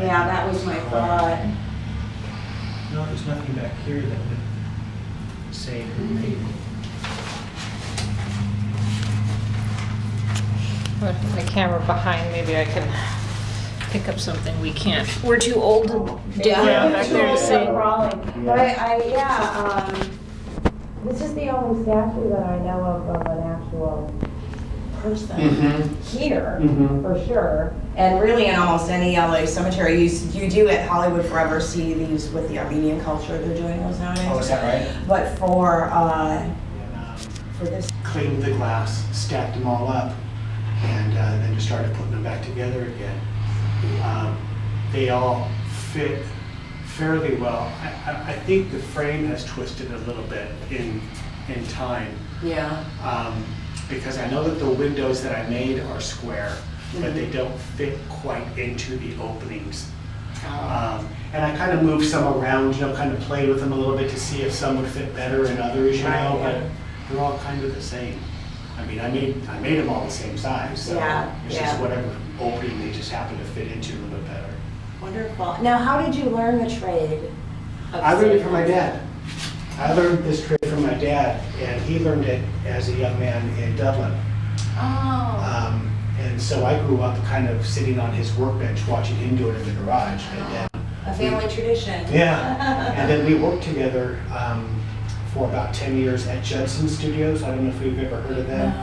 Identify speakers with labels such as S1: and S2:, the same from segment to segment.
S1: Yeah, that was my thought.
S2: No, there's nothing back here that would say who made it.
S3: With the camera behind, maybe I can pick up something we can't. We're too old to do
S1: Yeah,
S3: back there to see.
S1: But this is the only statue that I know of an actual person here, for sure. And really in almost any LA cemetery, you do at Hollywood Forever see these with the Armenian culture, they're doing those nowadays.
S4: Oh, is that right?
S1: But for this,
S4: Cleaned the glass, stacked them all up, and then just started putting them back together again. They all fit fairly well. I think the frame has twisted a little bit in time.
S1: yeah.
S4: Because I know that the windows that I made are square, but they don't fit quite into the openings. And I kind of moved some around, kind of played with them a little bit to see if some would fit better and others, but they're all kind of the same. I mean, I made them all the same size, so it's just whatever opening they just happen to fit into a little bit better.
S1: Wonderful. Now, how did you learn the trade?
S4: I learned it from my dad. I learned this trade from my dad, and he learned it as a young man in Dublin.
S1: Oh.
S4: And so I grew up kind of sitting on his workbench, watching him do it in the garage. And then
S1: A family tradition.
S4: Yeah, and then we worked together for about 10 years at Judson Studios. I don't know if you've ever heard of them.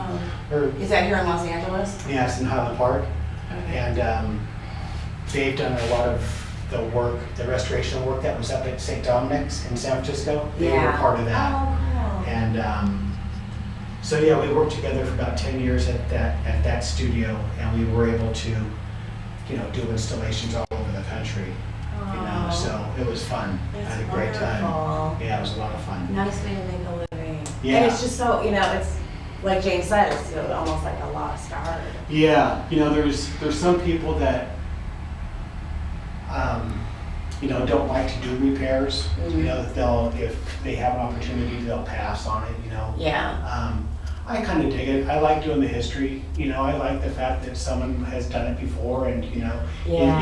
S1: No. Is that here in Los Angeles?
S4: Yeah, it's in Highland Park.
S1: Okay.
S4: And they've done a lot of the work, the restoration work that was up at St. Dominic's in San Francisco. They were part of that.
S1: Oh, cool.
S4: And so yeah, we worked together for about 10 years at that studio, and we were able to, do installations all over the country. So it was fun. I had a great time. Yeah, it was a lot of fun.
S1: Nice way to make a living.
S4: Yeah.
S1: And it's just so, it's like James said, it's almost like a lost art.
S4: Yeah, there's some people that don't like to do repairs. They'll, if they have an opportunity, they'll pass on it.
S1: Yeah.
S4: I kind of dig it. I like doing the history. I like the fact that someone has done it before, and you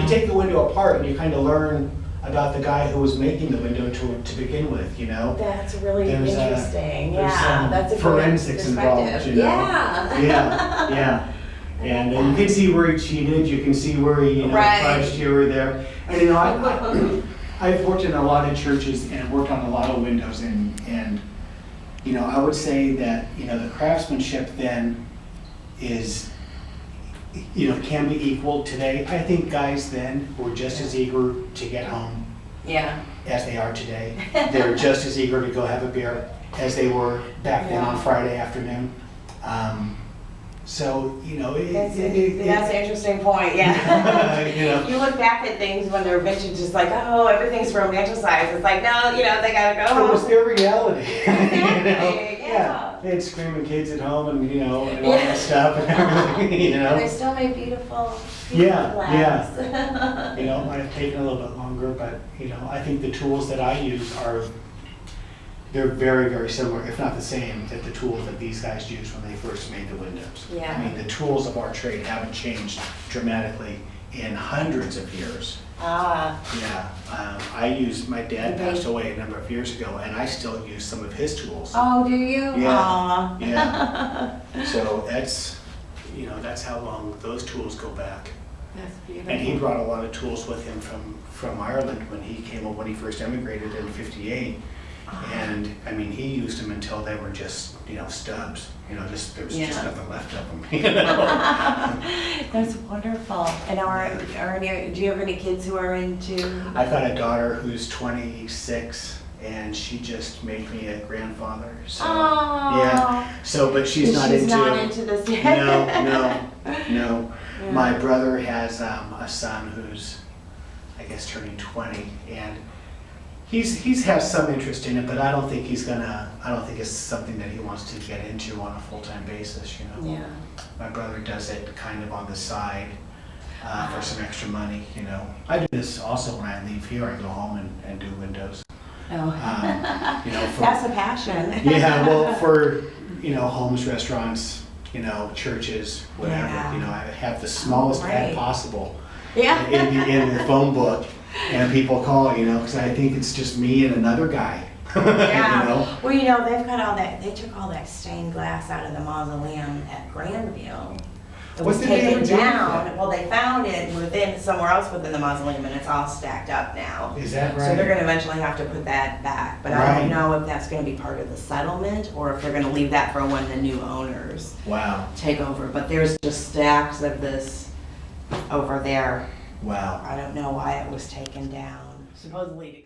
S4: take the window apart and you kind of learn about the guy who was making the window to begin with.
S1: That's really
S4: There's
S1: interesting.
S4: there's some
S1: That's a
S4: forensics
S1: good
S4: involved.
S1: perspective.
S4: Yeah. And you can see where he cheated. You can see where he fudged here or there. And I've worked in a lot of churches and worked on a lot of windows, and I would say that the craftsmanship then is can be equal today. I think guys then were just as eager to get home as they are today. They're just as eager to go have a beer as they were back then on Friday afternoon. So
S1: that's an interesting point. Yeah. You look back at things when they're vintage, just like, oh, everything's romanticized. It's like, no, they gotta go home.
S4: It was their reality.
S1: Yeah.
S4: They had screaming kids at home, and and all that stuff and everything.
S1: And they still made beautiful
S4: glass. Might have taken a little bit longer, but I think the tools that I use they're very, very similar, if not the same, that the tools that these guys used when they first made the windows.
S1: Yeah.
S4: I mean, the tools of our trade haven't changed dramatically in hundreds of years. My dad passed away a number of years ago, and I still use some of his tools.
S1: Oh, do you?
S4: Yeah. Yeah. So that's how long those tools go back.
S1: That's beautiful.
S4: And he brought a lot of tools with him from Ireland when he first emigrated in '58. And I mean, he used them until they were just, stubs. There was just nothing left of them.
S1: That's wonderful. And do you have any kids who are into?
S4: I've got a daughter who's 26, and she just made me a grandfather. So but she's not into
S1: this yet.
S4: No. Yeah. My brother has a son who's, I guess, turning 20, and He's has some interest in it, but I don't think it's something that he wants to get into on a full-time basis,
S1: Yeah.
S4: My brother does it kind of on the side for some extra money, I do this also when I leave here. I go home and do windows.
S1: Oh.
S4: For,
S1: that's a passion.
S4: Yeah, well, for, homes, restaurants, churches, whatever, I have the smallest pad possible.
S1: Yeah.
S4: in the phone book, and people call, because I think it's just me and another guy.
S1: Yeah. Well, they've got all that, they took all that stained glass out of the mausoleum at Grandville. It was
S4: What did they
S1: taken
S4: ever do with
S1: down.
S4: it?
S1: Well, they found it somewhere else within the mausoleum, and it's all stacked up now.
S4: Is that right?
S1: So they're gonna eventually have to put that back, but I
S4: Right.
S1: don't know if that's gonna be part of the settlement, or if they're gonna leave that for when the new owners
S4: Wow.
S1: take over. But there's just stacks of this over there.
S4: Wow.
S1: I don't know why it was taken down. Supposedly to